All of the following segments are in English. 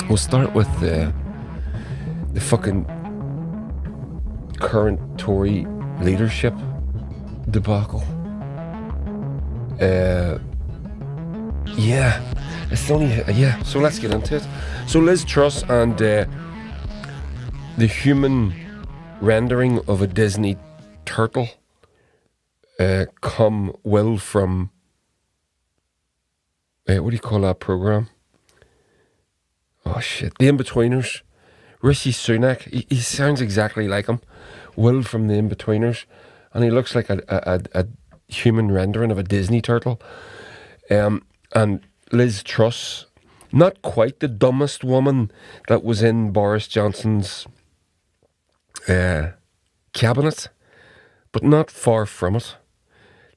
We'll start with the fucking current Tory leadership debacle. Yeah, it's only So let's get into it. So Liz Truss and the human rendering of a Disney turtle will from what do you call that program? Oh shit, The Inbetweeners. Rishi Sunak. He sounds exactly like him. Will from The Inbetweeners, and he looks like a human rendering of a Disney turtle. And Liz Truss, not quite the dumbest woman that was in Boris Johnson's cabinet, but not far from it.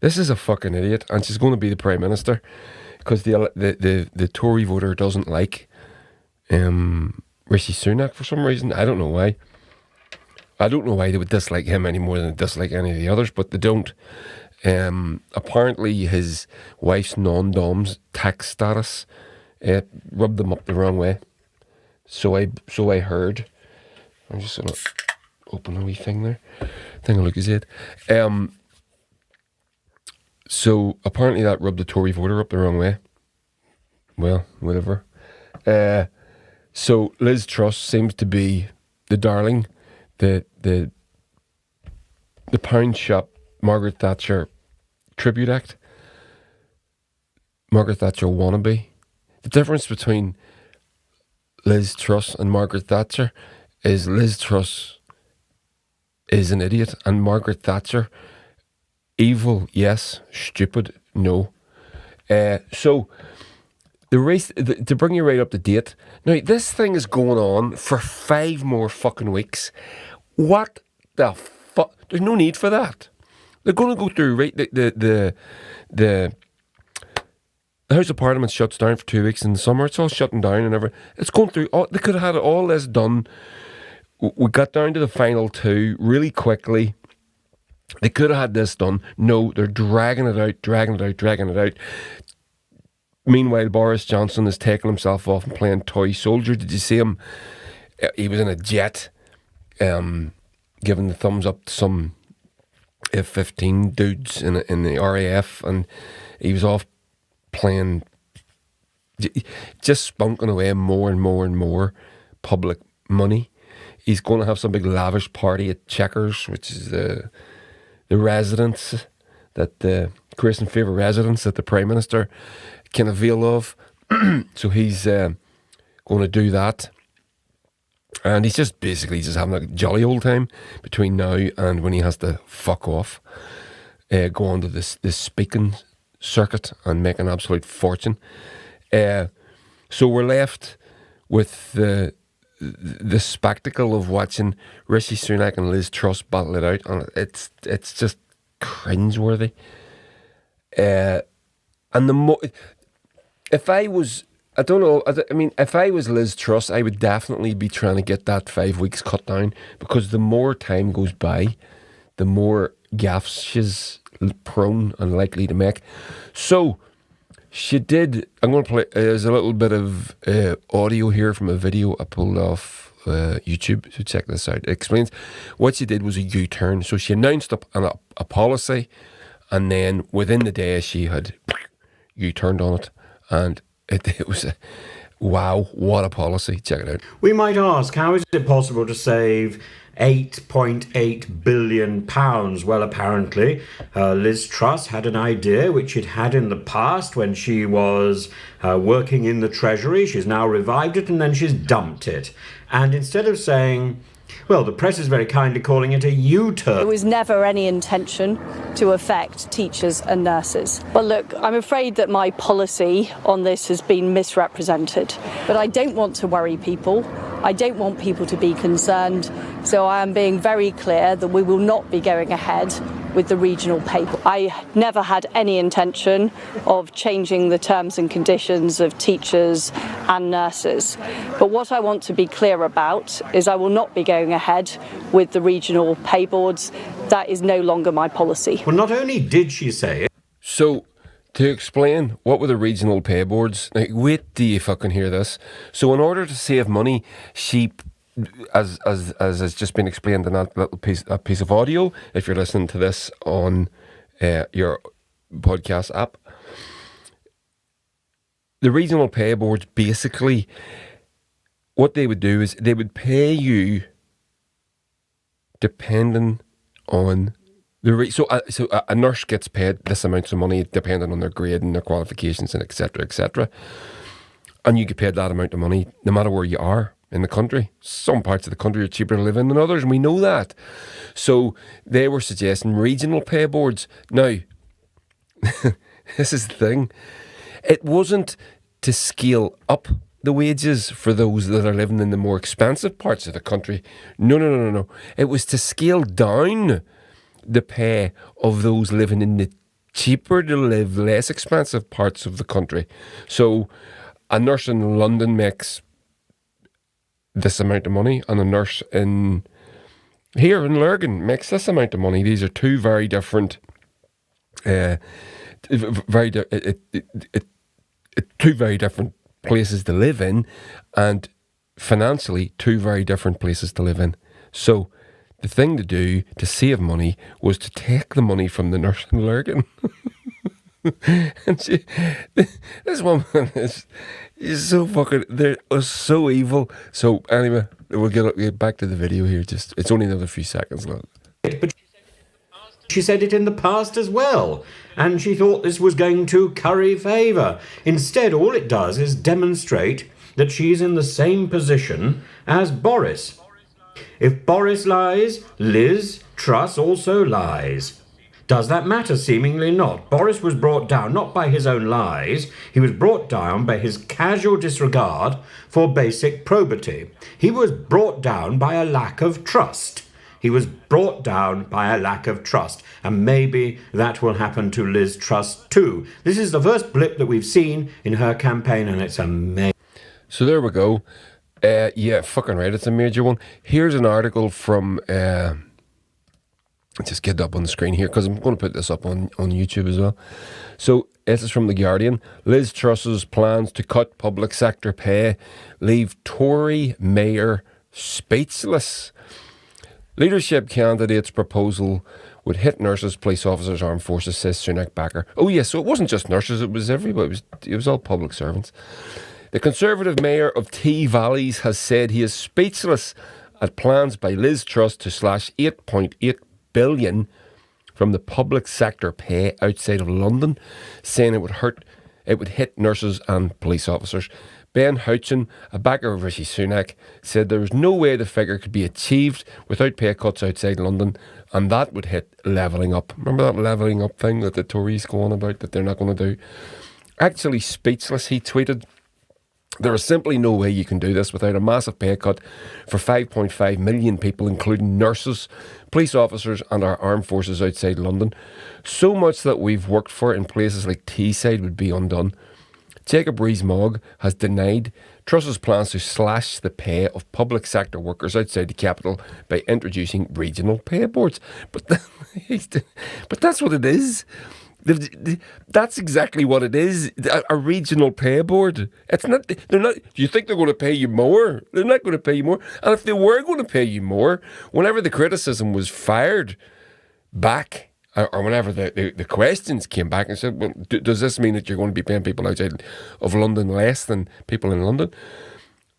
This is a fucking idiot, and she's going to be the Prime Minister because the Tory voter doesn't like Rishi Sunak for some reason. I don't know why. I don't know why they would dislike him any more than they dislike any of the others, but they don't. Apparently his wife's non-dom's tax status rubbed them up the wrong way. So I heard. I'm just gonna open a wee thing there. Thing will look his head. So apparently that rubbed the Tory voter up the wrong way. Well, whatever. So Liz Truss seems to be the darling, the pound shop Margaret Thatcher tribute act. Margaret Thatcher wannabe. The difference between Liz Truss and Margaret Thatcher is Liz Truss is an idiot and Margaret Thatcher evil, yes. Stupid, no. So the race to bring you right up to date. Now this thing is going on for 5 more fucking weeks. What the fuck? There's no need for that. They're going to go through right the House of Parliament shuts down for 2 weeks in the summer. It's all shutting down and everything. It's going through. They could have had all this done. We got down to the final 2 really quickly. They could have had this done. No, they're dragging it out. Meanwhile, Boris Johnson is taking himself off and playing toy soldier. Did you see him? He was in a jet, giving the thumbs up to some F-15 dudes in the RAF, and he was off playing, just spunking away more and more public money. He's going to have some big lavish party at Chequers, which is the residence that the Grace and Favour residence that the Prime Minister can avail of. So he's going to do that. And he's just basically just having a jolly old time between now and when he has to fuck off, go on to this speaking circuit and make an absolute fortune. So we're left with the spectacle of watching Rishi Sunak and Liz Truss battle it out, and it's just cringeworthy. And the more, if I was Liz Truss, I would definitely be trying to get that 5 weeks cut down, because the more time goes by, the more gaffes she's prone and likely to make. So she did. I'm going to play. There's a little bit of audio here from a video I pulled off YouTube. So check this out. It explains what she did was a U-turn. So she announced a policy, and then within the day she had U-turned on it, and it was wow, what a policy. Check it out. We might ask, how is it possible to save £8.8 billion? Well, apparently, Liz Truss had an idea which she'd had in the past when she was working in the Treasury. She's now revived it, and then she's dumped it. And instead of saying, well, the press is very kindly calling it a U-turn. There was never any intention to affect teachers and nurses. But look, I'm afraid that my policy on this has been misrepresented. But I don't want to worry people. I don't want people to be concerned. So I am being very clear that we will not be going ahead with the regional pay. I never had any intention of changing the terms and conditions of teachers and nurses. But what I want to be clear about is I will not be going ahead with the regional pay boards. That is no longer my policy. Well, not only did she say it. So to explain what were the regional pay boards. Now, wait till you fucking hear this. So in order to save money, she, as has just been explained in that little piece of audio, if you're listening to this on your podcast app, the regional pay boards, basically what they would do is they would pay you depending on so a nurse gets paid this amount of money depending on their grade and their qualifications and etc. And you get paid that amount of money no matter where you are in the country. Some parts of the country are cheaper to live in than others, and we know that. So they were suggesting regional pay boards. Now, this is the thing. It wasn't to scale up the wages for those that are living in the more expensive parts of the country. No. It was to scale down the pay of those living in the cheaper to live, less expensive parts of the country. So a nurse in London makes this amount of money, and a nurse here in Lurgan makes this amount of money. These are two very different, two very different places to live in, and financially two very different places to live in. So the thing to do to save money was to take the money from the nurse in Lurgan. And this woman is so fucking, they're so evil. So anyway, we'll get back to the video here. It's only another few seconds left. But she said it in the past as well, and she thought this was going to curry favour. Instead, all it does is demonstrate that she's in the same position as Boris. If Boris lies, Liz Truss also lies. Does that matter? Seemingly not. Boris was brought down not by his own lies, he was brought down by his casual disregard for basic probity. He was brought down by a lack of trust. He was brought down by a lack of trust, and maybe that will happen to Liz Truss too. This is the first blip that we've seen in her campaign, and it's amazing. So there we go. Yeah, fucking right, it's a major one. Here's an article from... just get it up on the screen here, because I'm going to put this up on YouTube as well. So this is from The Guardian. Liz Truss's plans to cut public sector pay leave Tory mayor speechless. Leadership candidates' proposal would hit nurses, police officers, armed forces, says Sunak backer. Oh yes, so it wasn't just nurses, it was everybody. It was all public servants. The Conservative mayor of T Valleys has said he is speechless at plans by Liz Truss to slash 8.8 billion from the public sector pay outside of London, saying it would hit nurses and police officers. Ben Houchin, a backer of Rishi Sunak, said there was no way the figure could be achieved without pay cuts outside London, and that would hit levelling up. Remember that levelling up thing that the Tories go on about that they're not going to do? Actually speechless, he tweeted. There is simply no way you can do this without a massive pay cut for 5.5 million people, including nurses, police officers and our armed forces outside London. So much that we've worked for in places like Teesside would be undone. Jacob Rees-Mogg has denied Truss's plans to slash the pay of public sector workers outside the capital by introducing regional pay boards. But that's what it is. That's exactly what it is. A regional pay board. It's not. They're not. Do you think they're going to pay you more? They're not going to pay you more. And if they were going to pay you more, whenever the criticism was fired back, or whenever the questions came back and said, "Well, does this mean that you're going to be paying people outside of London less than people in London?"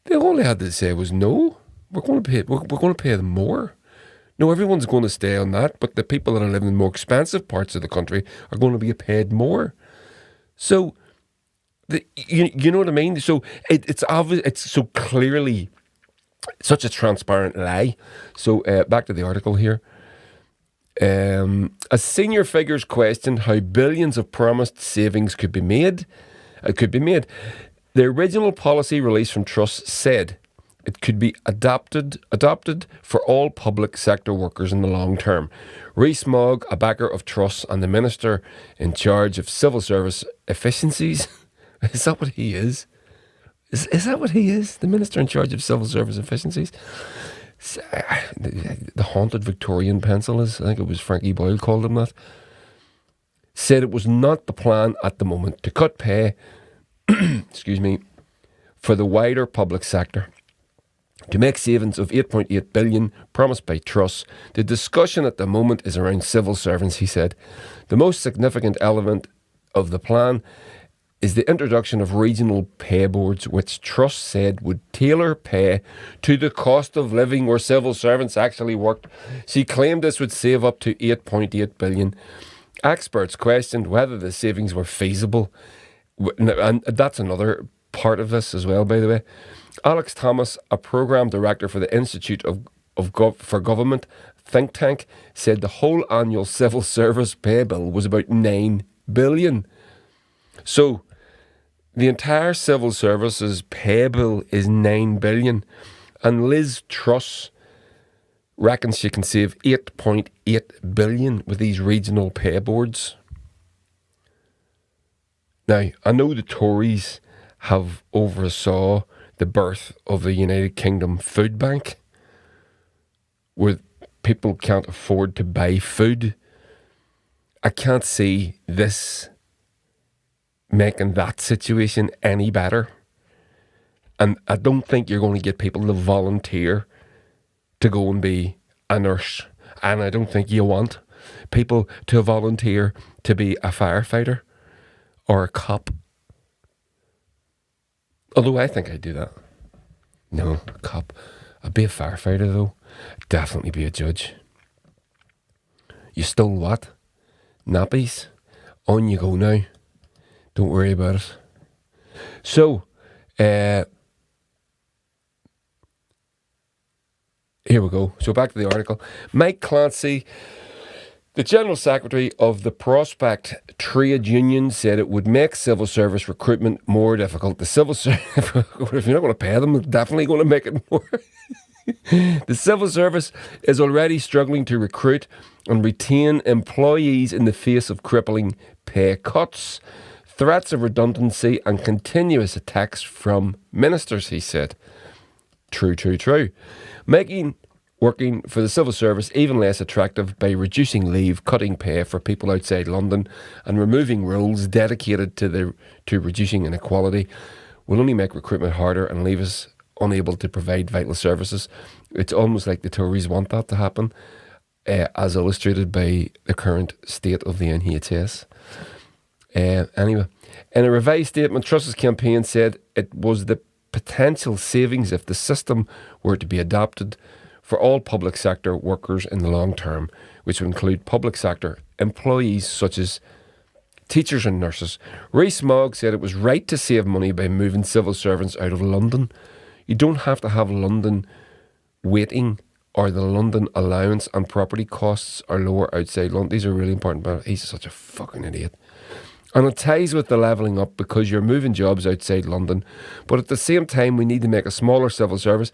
They all they had to say was, "No, we're going to pay them more." No, everyone's going to stay on that, but the people that are living in more expensive parts of the country are going to be paid more. So, you know what I mean? So it's obvious. It's so clearly such a transparent lie. So back to the article here. As senior figures questioned how billions of promised savings could be made, the original policy release from Truss said it could be adopted for all public sector workers in the long term. Rees-Mogg, a backer of Truss and the Minister in charge of civil service efficiencies. Is that what he is? Is that what he is? The Minister in charge of civil service efficiencies? The haunted Victorian pencil is, I think it was Frankie Boyle called him that. said it was not the plan at the moment to cut pay, excuse me, for the wider public sector. To make savings of 8.8 billion promised by Truss, the discussion at the moment is around civil servants, he said. The most significant element of the plan is the introduction of regional pay boards, which Truss said would tailor pay to the cost of living where civil servants actually worked. She claimed this would save up to 8.8 billion. Experts questioned whether the savings were feasible, and that's another part of this as well, by the way. Alex Thomas, a programme director for the Institute for Government think tank, said the whole annual civil service pay bill was about 9 billion. So the entire civil services pay bill is 9 billion, and Liz Truss reckons she can save 8.8 billion with these regional pay boards. Now, I know the Tories have oversaw the birth of the United Kingdom food bank, where people can't afford to buy food. I can't see this making that situation any better. And I don't think you're going to get people to volunteer to go and be a nurse. And I don't think you want people to volunteer to be a firefighter or a cop. Although I think I'd do that. No, a cop. I'd be a firefighter though. Definitely be a judge. You stole what? Nappies? On you go now. Don't worry about it. So, here we go. So back to the article. Mike Clancy, the General Secretary of the Prospect Trade Union, said it would make civil service recruitment more difficult. The civil service, if you're not going to pay them, it's definitely going to make it more. The civil service is already struggling to recruit and retain employees in the face of crippling pay cuts, threats of redundancy and continuous attacks from ministers, he said. True. Making working for the civil service even less attractive by reducing leave, cutting pay for people outside London and removing rules dedicated to reducing inequality will only make recruitment harder and leave us unable to provide vital services. It's almost like the Tories want that to happen, as illustrated by the current state of the NHS. Anyway, in a revised statement, Truss's campaign said it was the potential savings if the system were to be adopted for all public sector workers in the long term, which would include public sector employees such as teachers and nurses. Rees-Mogg said it was right to save money by moving civil servants out of London. You don't have to have London waiting or the London allowance, and property costs are lower outside London. These are really important, but he's such a fucking idiot. And it ties with the levelling up because you're moving jobs outside London. But at the same time, we need to make a smaller civil service.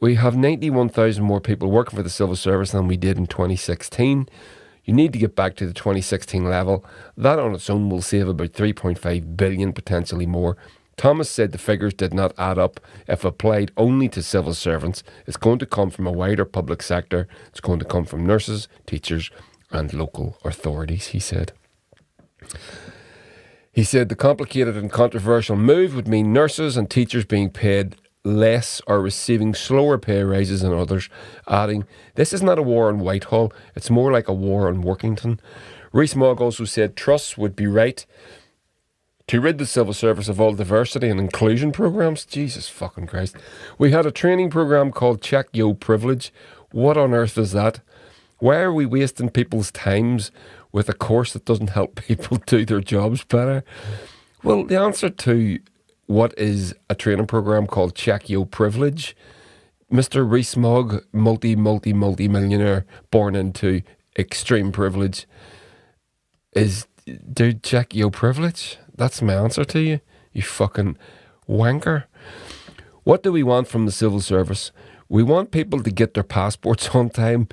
We have 91,000 more people working for the civil service than we did in 2016. You need to get back to the 2016 level. That on its own will save about 3.5 billion, potentially more. Thomas said the figures did not add up if applied only to civil servants. It's going to come from a wider public sector. It's going to come from nurses, teachers and local authorities, he said. He said the complicated and controversial move would mean nurses and teachers being paid less or receiving slower pay rises than others, adding, this is not a war on Whitehall, it's more like a war on Workington. Rees-Mogg also said Truss would be right to rid the civil service of all diversity and inclusion programmes. Jesus fucking Christ. We had a training programme called Check Yo Privilege. What on earth is that? Why are we wasting people's times with a course that doesn't help people do their jobs better? Well, the answer to what is a training program called Check Yo Privilege, Mr. Rees-Mogg, multi-millionaire born into extreme privilege, is, dude, check your privilege. That's my answer to you, you fucking wanker. What do we want from the civil service? We want people to get their passports on time.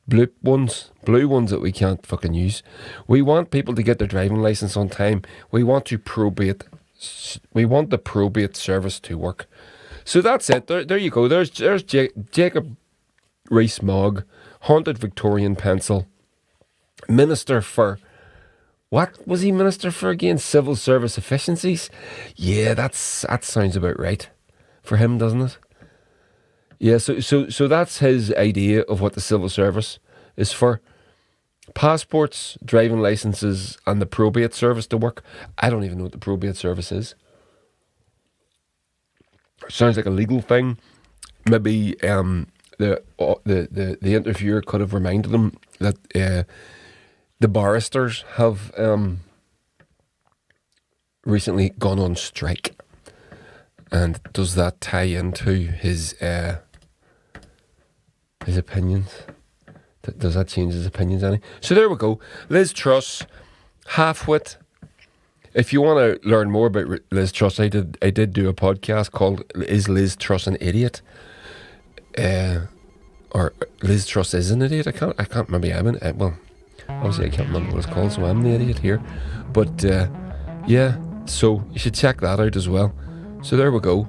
Blue ones that we can't fucking use. We want people to get their driving licence on time. We want the probate service to work. So that's it. There you go. There's Jacob Rees-Mogg, haunted Victorian pencil, Minister for What was he minister for again? Civil service efficiencies? Yeah, that sounds about right for him, doesn't it? Yeah, so that's his idea of what the civil service is for. Passports, driving licenses, and the probate service to work. I don't even know what the probate service is. Sounds like a legal thing. Maybe the interviewer could have reminded them that the barristers have recently gone on strike, and does that tie into his opinions? Does that change his opinions any? So there we go. Liz Truss, half-wit. If you want to learn more about Liz Truss, I did do a podcast called "Is Liz Truss an Idiot?" Or Liz Truss is an idiot. I can't remember. Well, obviously I can't remember what it's called, so I'm the idiot here. But yeah, so you should check that out as well. So there we go.